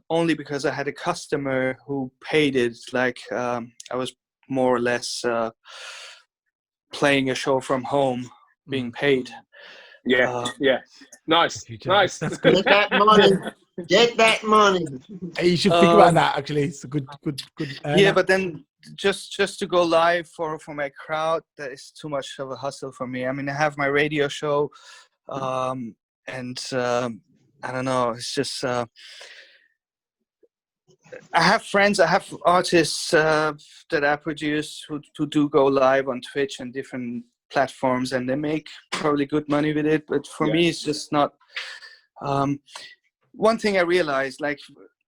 only because I had a customer who paid it. Like I was more or less playing a show from home, being paid. Yeah, nice. That's good. Get that money. Get that money. Hey, you should think about that. Actually, it's a good. Yeah, but then just to go live for my crowd, that is too much of a hustle for me. I mean, I have my radio show, and I don't know. It's just I have friends, I have artists that I produce who do go live on Twitch and different platforms, and they make probably good money with it. But for me, it's just not. One thing I realized, like,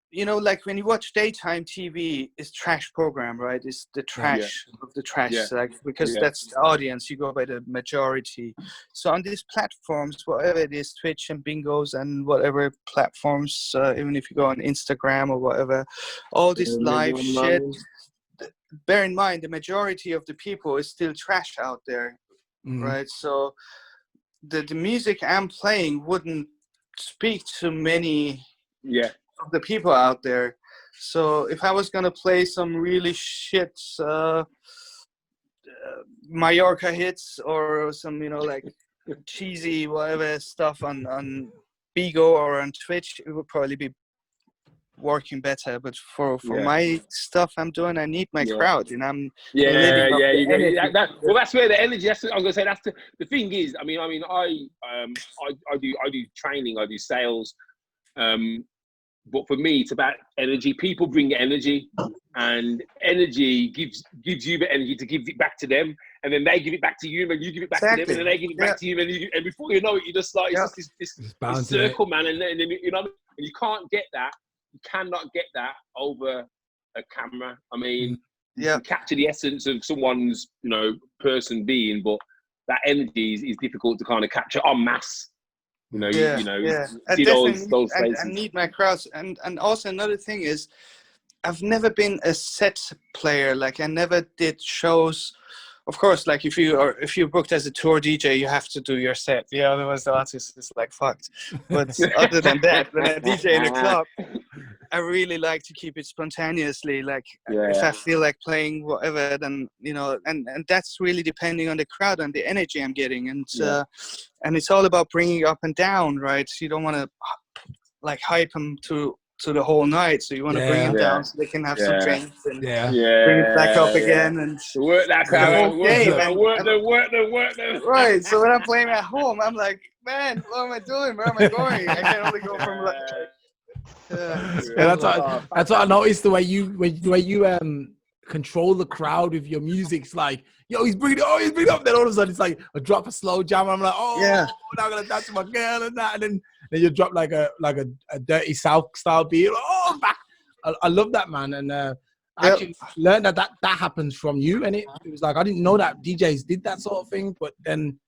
you know, like when you watch daytime TV, it's trash program, right? It's the trash of the trash, like, because that's the audience. You go by the majority. So on these platforms, whatever it is, Twitch and Bingos and whatever platforms, even if you go on Instagram or whatever, all this live shit. Bear in mind, the majority of the people is still trash out there, right? So the music I'm playing wouldn't speak to many of the people out there. So if I was gonna play some really shit Mallorca hits or some, you know, like cheesy whatever stuff on Bigo or on Twitch, it would probably be working better. But for my stuff I'm doing, I need my crowd, and I'm living off the energy. Well, that's where the energy. That's what I was gonna say. That's the thing is. I mean, I do training. I do sales. But for me, it's about energy. People bring energy, and energy gives you the energy to give it back to them, and then they give it back to you, and you give it back to them, and then they give it back to you, and before you know it, you just like it's just this circle, man, and then you know, and you can't get that. You cannot get that over a camera. I mean, you can capture the essence of someone's, you know, person being, but that energy is difficult to kind of capture en masse. You know, you know, see those places. I need my crowds, and also another thing is, I've never been a set player. Like, I never did shows. Of course, like if you're booked as a tour DJ, you have to do your set. Yeah, otherwise the artist is like fucked. But other than that, when I DJ in a club, I really like to keep it spontaneously. Like if I feel like playing whatever, then, you know, and that's really depending on the crowd and the energy I'm getting, and it's all about bringing up and down, right? So you don't want to like hype them to the whole night, so you want to bring them down so they can have some drinks and bring it back up again and work that crowd, work them. Right. So when I'm playing at home, I'm like, man, what am I doing? Where am I going? I can only go from like. That's what I noticed, the way you control the crowd with your music. It's like, yo, he's bringing it up. Then all of a sudden it's like a drop, a slow jam. And I'm like, now I'm gonna dance with my girl and that, and then you drop like a Dirty South style beat. Oh, back. I love that, man. And I actually learned that happens from you. And it was like, I didn't know that DJs did that sort of thing. But then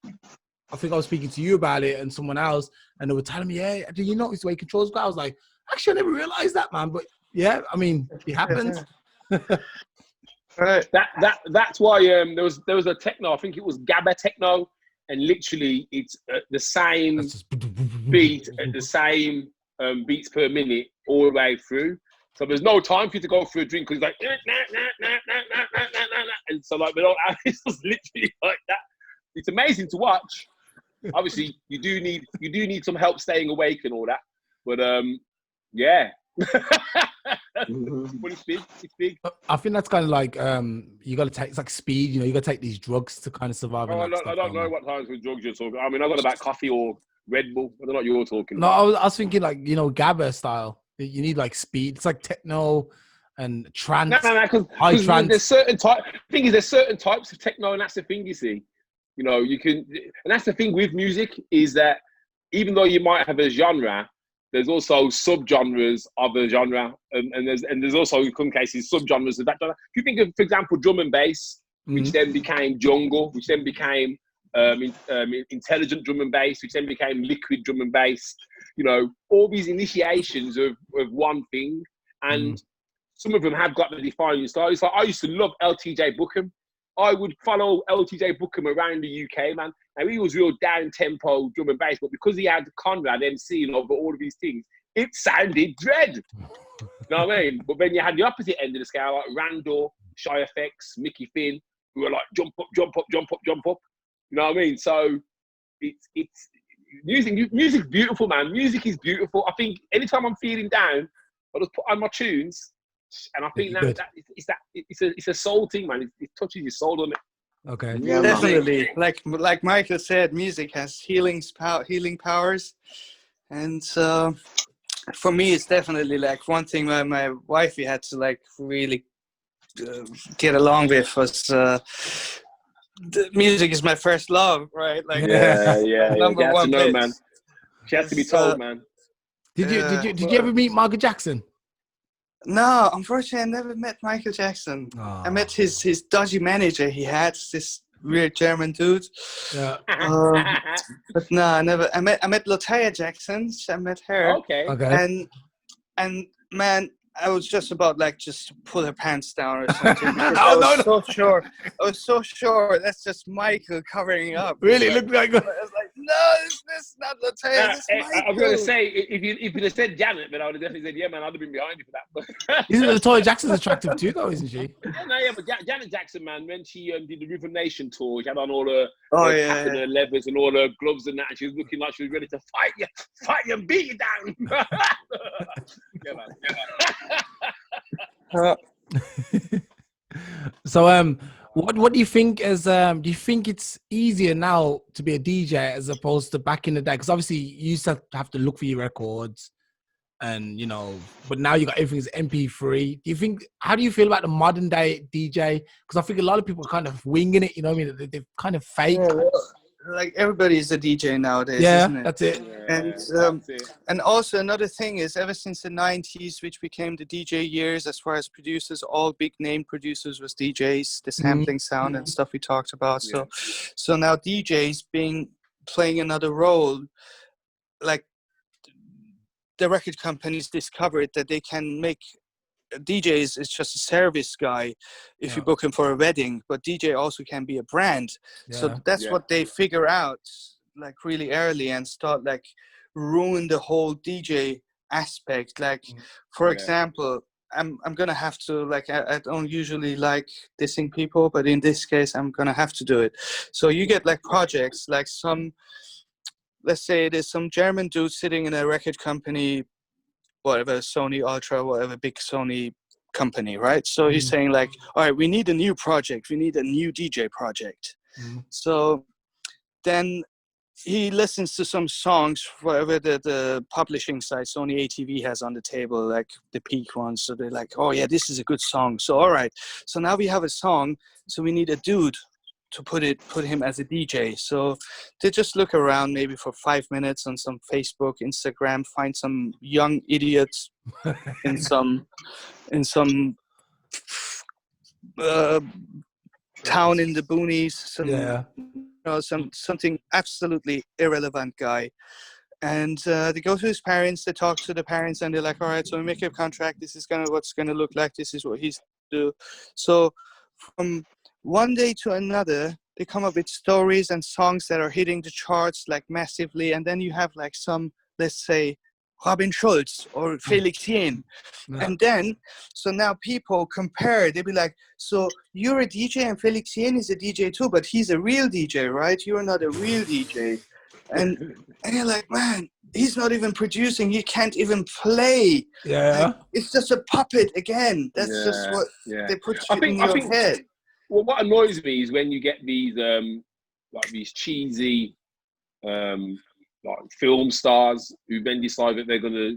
I think I was speaking to you about it and someone else, and they were telling me, hey, do you notice the way he controls the crowd? I was like, actually, I never realized that, man. But yeah, I mean, it happens. Right. That's why there was a techno. I think it was Gabba techno, and literally it's the same beat at the same beats per minute all the way through. So there's no time for you to go through a drink because it's like and so like, but it's just literally like that. It's amazing to watch. Obviously, you do need some help staying awake and all that, but yeah. But it's big. I think that's kind of like you got to take, it's like speed. You know, you got to take these drugs to kind of survive. I don't know what times with drugs you're talking. I mean, I got about coffee or Red Bull. I don't know what you're talking about. No, I was thinking like, you know, Gabba style. You need like speed. It's like techno and trance. No, because there's certain type. The thing is, there's certain types of techno, and that's the thing you see. You know, you can, and that's the thing with music is that even though you might have a genre, there's also subgenres of a genre, and there's also in some cases subgenres of that genre. If you think of, for example, drum and bass, which then became jungle, which then became intelligent drum and bass, which then became liquid drum and bass. You know, all these initiations of one thing, and some of them have got the defining style. It's like I used to love LTJ Bookham. I would follow LTJ Bookham around the UK, man. And he was real down-tempo drum and bass, but because he had Conrad MCing over all of these things, it sounded dread. know what I mean? But then you had the opposite end of the scale, like Randall, Shy FX, Mickey Finn, who were like jump up, jump up, jump up, jump up. You know what I mean? So it's music's beautiful, man. Music is beautiful. I think anytime I'm feeling down, I just put on my tunes, and I think it's a soul thing, man. It touches your soul, doesn't it? Okay. Yeah, Definitely. Like Michael said, music has healing powers, and for me, it's definitely like one thing my wifey had to like really get along with was the music is my first love, right? Like number You have one to know, hit. man. She has to be told, man. Did you ever meet Michael Jackson? No, unfortunately, I never met Michael Jackson. Oh. I met his dodgy manager. He had this weird German dude. Yeah. But no, I never. I met Lataya Jackson. I met her. Okay. And man, I was just about like just to pull her pants down or something. I was so sure that's just Michael covering up. Really? Looked like. I was like, no, this is not Lataya. This is Michael. I was going to say, if you'd have said Janet, then I would have definitely said, yeah, man, I'd have been behind you for that. Isn't Latoya Jackson's attractive too, though, isn't she? Yeah, but Janet Jackson, man, when she did the Rhythm Nation tour, she had on all her and her leathers and all her gloves and that, and she was looking like she was ready to fight you and beat you down. Yeah, man. So, what do you think is do you think it's easier now to be a DJ as opposed to back in the day? Because obviously you used to have to look for your records, and but now you got everything's MP3. How do you feel about the modern day DJ? Because I think a lot of people are kind of winging it. You know what I mean? They're kind of fake. Yeah, like everybody's a DJ nowadays, yeah, isn't it? That's it. And also another thing is, ever since the 90s, which became the DJ years, as far as producers, all big name producers was DJs, the sampling sound and stuff we talked about. So now DJs playing another role, like the record companies discovered that they can make DJs is just a service guy if you book him for a wedding, but DJ also can be a brand. So that's what they figure out like really early and start like ruin the whole DJ aspect. Like for example, I'm gonna have to like I don't usually like dissing people, but in this case I'm gonna have to do it. So you get like projects like let's say there's some German dude sitting in a record company, whatever, Sony Ultra, whatever, big Sony company, right? So he's saying like, all right, we need a new project. We need a new DJ project. So then he listens to some songs, whatever the publishing site, Sony ATV has on the table, like the peak ones. So they're like, oh yeah, this is a good song. So, all right. So now we have a song. So we need a dude to put him as a DJ. So they just look around maybe for 5 minutes on some Facebook, Instagram, find some young idiots in some town in the boonies, something absolutely irrelevant guy. And they go to his parents, they talk to the parents, and they're like, all right, so we make a contract. This is what's gonna look like. This is what he's do. So from one day to another, they come up with stories and songs that are hitting the charts like massively. And then you have like some, let's say, Robin Schulz or Felix Jen. And then, so now people compare, they'll be like, so you're a DJ and Felix Jen is a DJ too, but he's a real DJ, right? You're not a real DJ. And you're like, man, he's not even producing. He can't even play. Yeah. Like, it's just a puppet again. That's just what they put in your head. Well, what annoys me is when you get these like these cheesy like film stars who then decide that they're gonna,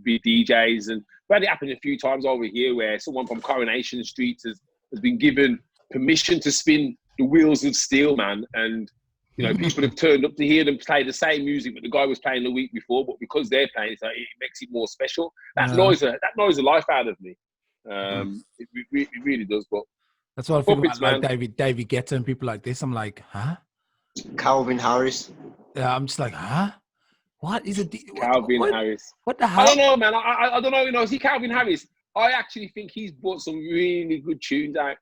be DJs. And we've had it happen a few times over here where someone from Coronation Street has been given permission to spin the wheels of steel, man. And people have turned up to hear them play the same music that the guy was playing the week before, but because they're playing it, it makes it more special. That annoys the life out of me. It really does. But that's what I feel about like David Guetta and people like this. I'm like, huh? Calvin Harris. Yeah, I'm just like, huh? What is Calvin Harris? What the hell? I don't know, man. I don't know. See, Calvin Harris, I actually think he's brought some really good tunes out.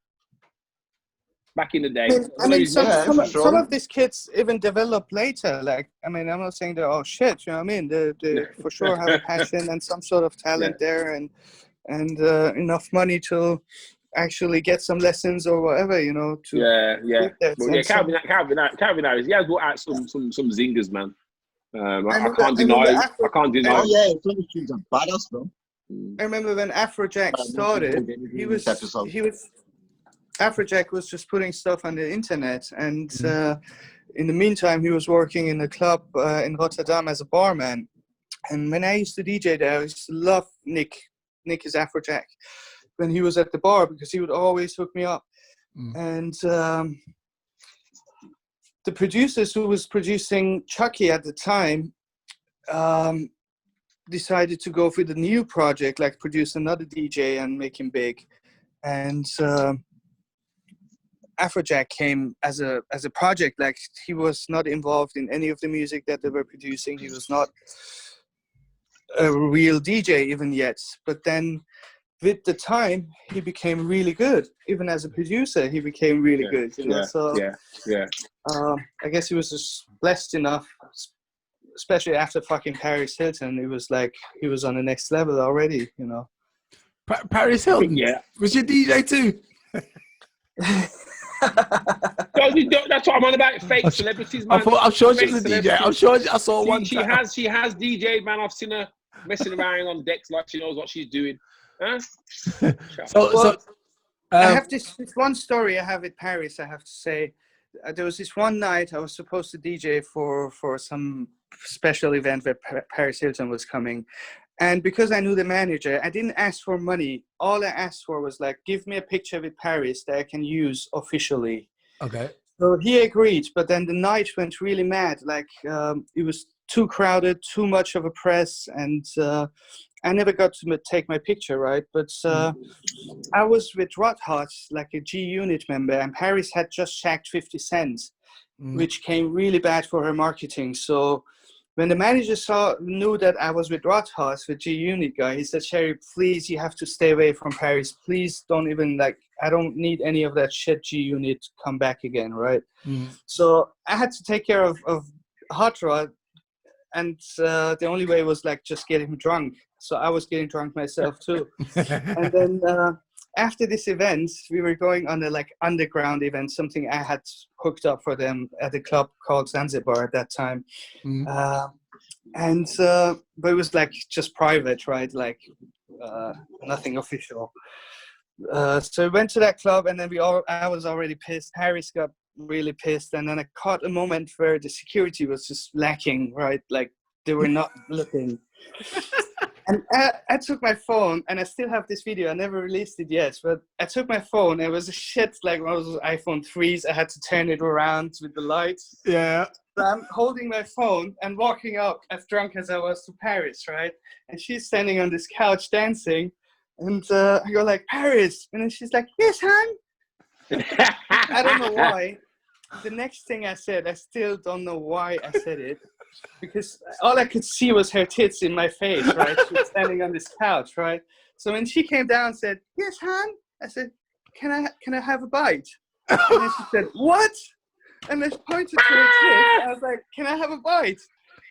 back in the day. I mean, some sure. of these kids even develop later. Like, I mean, I'm not saying they're all shit. You know what I mean? They for sure have a passion and some sort of talent there, and enough money to actually get some lessons or whatever. You know. Well, Calvin Harris, he has brought out some zingers, man. I can't deny. Oh yeah, he's a badass, bro. I remember when Afrojack started, Afrojack was just putting stuff on the internet, and in the meantime, he was working in a club in Rotterdam as a barman. And when I used to DJ there, I used to love Nick. Nick is Afrojack. When he was at the bar, because he would always hook me up. And the producers who was producing Chucky at the time decided to go for the new project, like produce another DJ and make him big. And Afrojack came as a project. Like, he was not involved in any of the music that they were producing. He was not a real DJ even yet. But then with the time, he became really good. Even as a producer, he became really good. You know? I guess he was just blessed enough, especially after fucking Paris Hilton. It was like he was on the next level already, you know. Paris Hilton? Yeah. Was your DJ too? That's what I'm on about. Fake celebrities, man. I'm sure she's a DJ. I'm sure I saw one. She has DJ, man. I've seen her messing around on decks like she knows what she's doing. Huh? I have this one story I have with Paris. I have to say, there was this one night I was supposed to DJ for some special event where Paris Hilton was coming. And because I knew the manager, I didn't ask for money. All I asked for was like, give me a picture with Paris that I can use officially. Okay. So he agreed, but then the night went really mad. Like, it was too crowded, too much of a press, and I never got to take my picture, right? But I was with Rod Hot, like a G Unit member, and Paris had just shagged 50 Cent, which came really bad for her marketing. So when the manager knew that I was with Rod Hot, the G Unit guy, he said, Sherry, please, you have to stay away from Paris. Please don't even, like, I don't need any of that shit G Unit come back again, right? So I had to take care of Hot Rod, and the only way was like just get him drunk. So I was getting drunk myself too. And then after this event, we were going on a like underground event, something I had hooked up for them at a club called Zanzibar at that time. But it was like just private, right? Like nothing official. So we went to that club, and then I was already pissed. Harris got really pissed, and then I caught a moment where the security was just lacking, right? Like they were not looking. And I took my phone, and I still have this video. I never released it yet, but I took my phone. It was a shit, like one of those iPhone 3s. I had to turn it around with the lights. Yeah. So I'm holding my phone and walking up as drunk as I was to Paris, right? And she's standing on this couch dancing. And I go like, Paris. And then she's like, yes, hon. I don't know why. The next thing I said, I still don't know why I said it. Because all I could see was her tits in my face, right? She was standing on this couch, right? So when she came down and said, yes, hon, I said, can I have a bite? And then she said, what? And then she pointed to her tits. I was like, can I have a bite?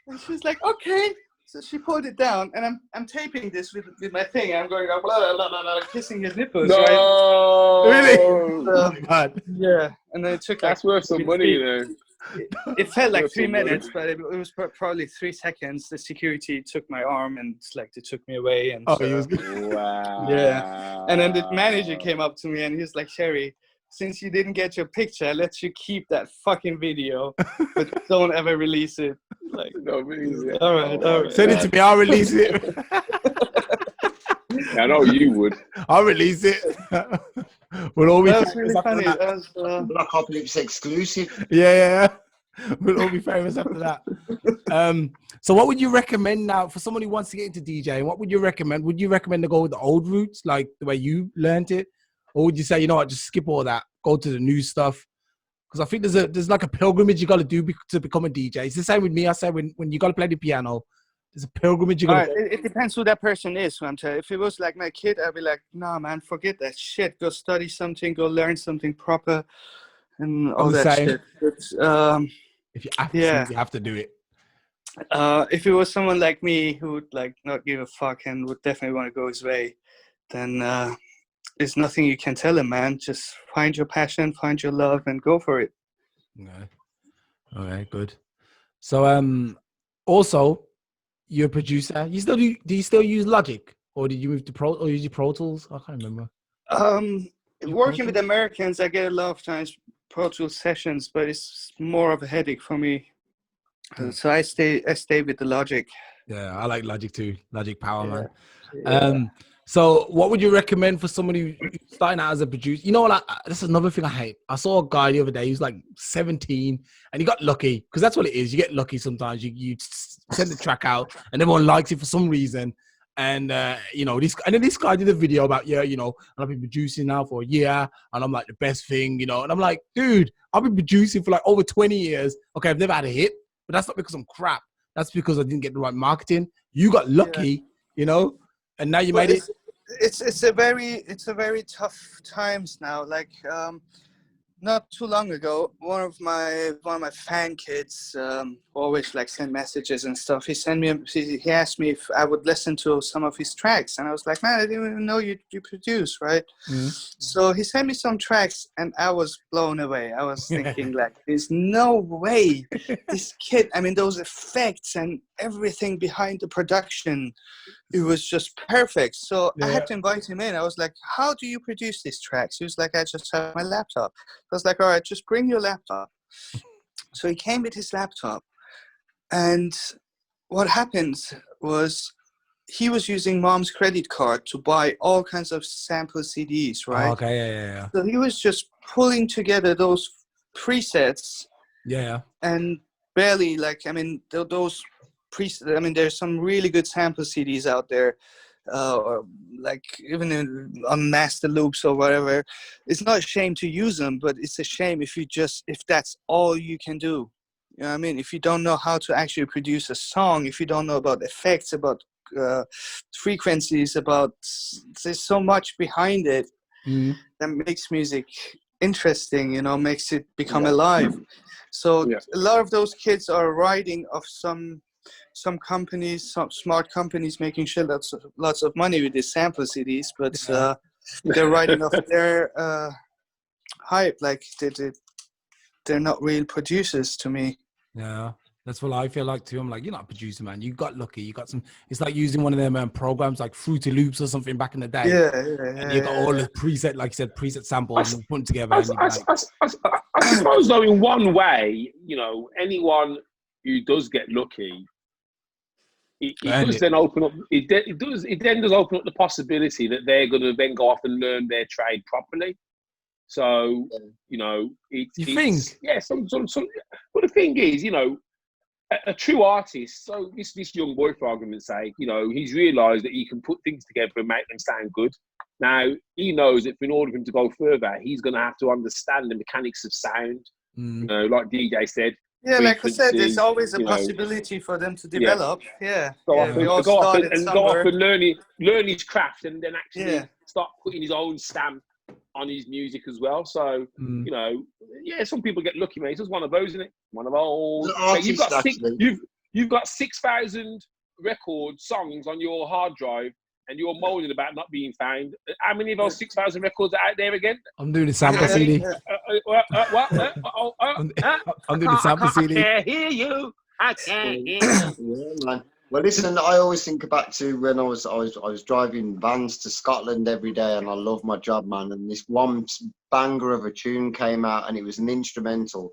And she was like, okay. So she pulled it down, and I'm taping this with my thing. I'm going, blah, blah, blah, blah, kissing his nipples, right? Really? Oh my God. Yeah. And then it took that's worth some money, you know. It felt like 3 minutes, but it was probably 3 seconds. The security took my arm and like they took me away. And wow. Yeah. And then the manager came up to me and he was like, Sherry, since you didn't get your picture, I let you keep that fucking video, but don't ever release it. Like, no, release it. All right. Send it to me. I'll release it. I know you would. I'll release it. We'll all be That's really funny. That was Blackopolypse exclusive. Yeah. We'll all be famous after that. So what would you recommend now for someone who wants to get into DJing? What would you recommend? Would you recommend to go with the old routes, like the way you learned it? Or would you say, you know what, just skip all that, go to the new stuff? Because I think there's like a pilgrimage you got to do to become a DJ. It's the same with me. I say when you got to play the piano, there's a pilgrimage you got to do. It depends who that person is, Hunter. If it was like my kid, I'd be like, nah, man, forget that shit. Go study something, go learn something proper. and I'm all the that same. shit. But, If you have to, yeah. you have to do it. If it was someone like me who would like not give a fuck and would definitely want to go his way, then there's nothing you can tell him, man. Just find your passion, find your love, and go for it. Okay. All right, good. So also you're a producer. Do you still use Logic, or did you move to Pro, or use your Pro Tools? I can't remember. Working with Americans, I get a lot of times Pro Tools sessions, but it's more of a headache for me. So I stay with the Logic. Yeah, I like Logic too. Logic Power, man. Yeah. So what would you recommend for somebody who's starting out as a producer? You know what? This is another thing I hate. I saw a guy the other day. He was like 17 and he got lucky, because that's what it is. You get lucky sometimes. You send the track out and everyone likes it for some reason. And you know, this guy did a video about, you know, I've been producing now for a year and I'm like the best thing, you know. And I'm like, dude, I've been producing for like over 20 years. Okay, I've never had a hit, but that's not because I'm crap. That's because I didn't get the right marketing. You got lucky, you know, and now you made it. It's a very tough times now. Like not too long ago, one of my fan kids always like send messages and stuff. He asked me if I would listen to some of his tracks, and I was like, man, I didn't even know you produce, right? So he sent me some tracks and I was blown away. I was thinking like, there's no way this kid, I mean, those effects and everything behind the production, it was just perfect. So I had to invite him in. I was like, how do you produce these tracks? He was like, I just have my laptop. I was like, all right, just bring your laptop. So he came with his laptop. And what happened was he was using mom's credit card to buy all kinds of sample CDs, right? Oh, okay, yeah. So he was just pulling together those presets. Yeah. And barely, like, I mean, those presets, I mean, there's some really good sample CDs out there. Or like even on master loops or whatever. It's not a shame to use them, but it's a shame if that's all you can do. You know what I mean? If you don't know how to actually produce a song, if you don't know about effects, about frequencies, there's so much behind it that makes music interesting, you know, makes it become alive. So a lot of those kids are riding off some companies, some smart companies making sure lots of money with these sample CDs, but they're riding off their hype. Like they're not real producers to me. Yeah, that's what I feel like too. I'm like, you're not a producer, man. You got lucky. You got some. It's like using one of them programs like Fruity Loops or something back in the day. And you got all the preset, like you said, preset samples and put them together. I suppose though, in one way, you know, anyone who does get lucky, it does then open up. It then does open up the possibility that they're going to then go off and learn their trade properly. So you know, you think? Yeah, some. But the thing is, you know, a true artist. So this young boy, for argument's sake, you know, he's realised that he can put things together and make them sound good. Now he knows that in order for him to go further, he's going to have to understand the mechanics of sound. You know, like DJ said. Yeah, like I said, there's always a possibility for them to develop. Go off and learn his craft, and then actually start putting his own stamp on his music as well. So you know, some people get lucky, mate. It's just one of those, isn't it? One of those. You've got 6,000 record songs on your hard drive, and you're moaning about not being found. How many of those 6,000 records are out there again? I'm doing a sample CD. I'm doing a sample CD. I can't hear you. I can't hear you. Yeah, man. Well, listen, I always think back to when I was driving vans to Scotland every day, and I love my job, man. And this one banger of a tune came out, and it was an instrumental,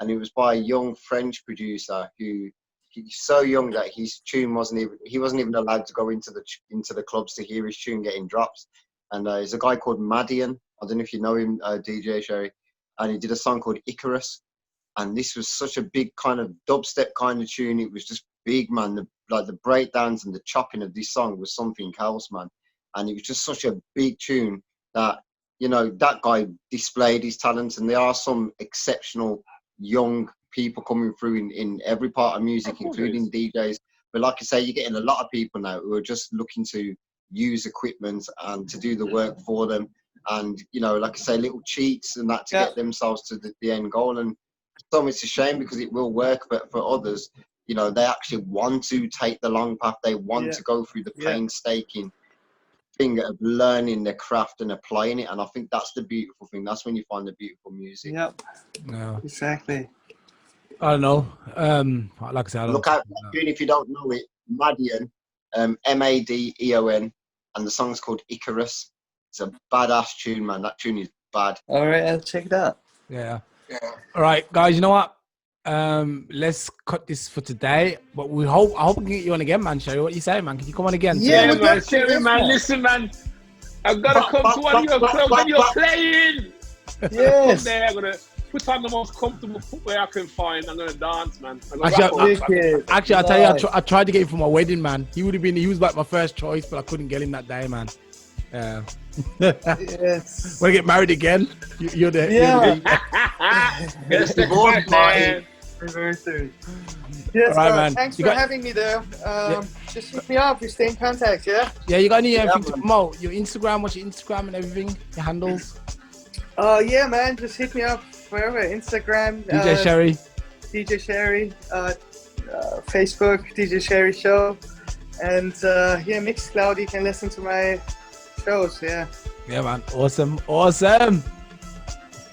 and it was by a young French producer who. He's so young that his tune wasn't even allowed to go into the clubs to hear his tune getting drops. And there's a guy called Madian. I don't know if you know him, DJ Sherry. And he did a song called Icarus. And this was such a big kind of dubstep kind of tune. It was just big, man. The breakdowns and the chopping of this song was something else, man. And it was just such a big tune that, you know, that guy displayed his talents. And there are some exceptional young people coming through in every part of music, including DJs. But like I say, you're getting a lot of people now who are just looking to use equipment and to do the work for them. and like I say, little cheats and that to get themselves to the end goal. And so it's a shame because it will work, but for others, they actually want to take the long path. They want to go through the painstaking thing of learning the craft and applying it. And I think that's the beautiful thing. That's when you find the beautiful music. Yep. Yeah. Exactly. I don't know. Like I said, I don't look out for that tune if you don't know it. Madion, Madeon, and the song's called Icarus. It's a badass tune, man. That tune is bad. All right, I'll check it out. Yeah. All right, guys. You know what? Let's cut this for today. But I hope we can get you on again, man. Sherry, what you say, man? Can you come on again? Yeah, man. Sherry, man. Listen, man. I've got to come to one of your clubs when you're playing. Yes. There, I'm gonna put on the most comfortable footwear I can find. I'm gonna dance, man. Actually, I'll tell you, I tried to get him for my wedding, man. He was like my first choice, but I couldn't get him that day, man. Yeah. Yes. Want to get married again? You're the Yes, the board, man. Yes, right, man. Thanks for having me there. Just hit me up. We stay in contact, yeah? Yeah, you got anything to promote? Your Instagram, what's your Instagram and everything? Your handles? Yeah, man. Just hit me up wherever. Instagram. DJ Sherry. DJ Sherry. Facebook, DJ Sherry Show. And Mixcloud, you can listen to my shows, yeah. Yeah, man. Awesome.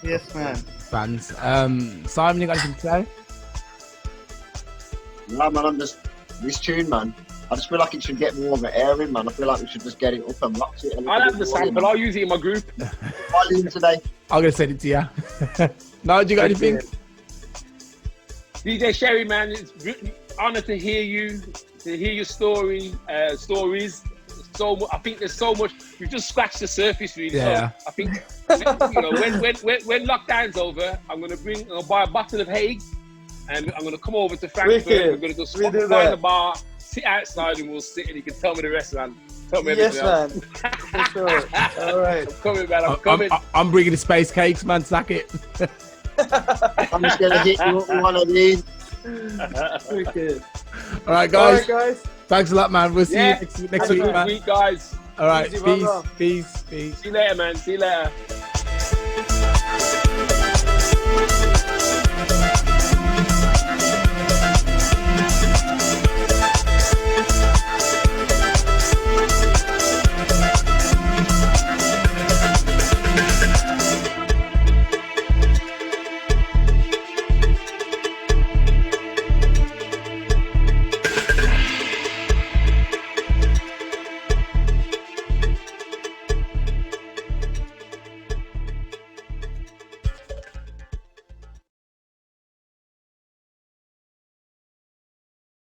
Yes, man. Fans. Simon, you got anything to say? No, man, this tune, man. I just feel like it should get more of an airing, man. I feel like we should just get it up and rock it. I'll have the sample. I'll use it in my group. Volume today. I'm gonna send it to you. Now, do you got anything? DJ Sherry, man, it's honor to hear you, to hear your stories. I think there's so much. We've just scratched the surface, really. Yeah. So I think when lockdown's over, I'm gonna buy a bottle of Hague, and I'm gonna come over to Frankfurt. We're gonna go find a bar, sit outside, and we'll sit, and you can tell me the rest, man. Tell me everything else. Man. For sure. All right. I'm coming, man. I'm coming. I'm bringing the space cakes, man. Sack it. I'm just gonna hit you up with one of these. Wicked. All right, guys. guys. Thanks a lot, man. We'll see you next week, man. Week, guys. All right. Easy, Peace. See you later, man. See you later.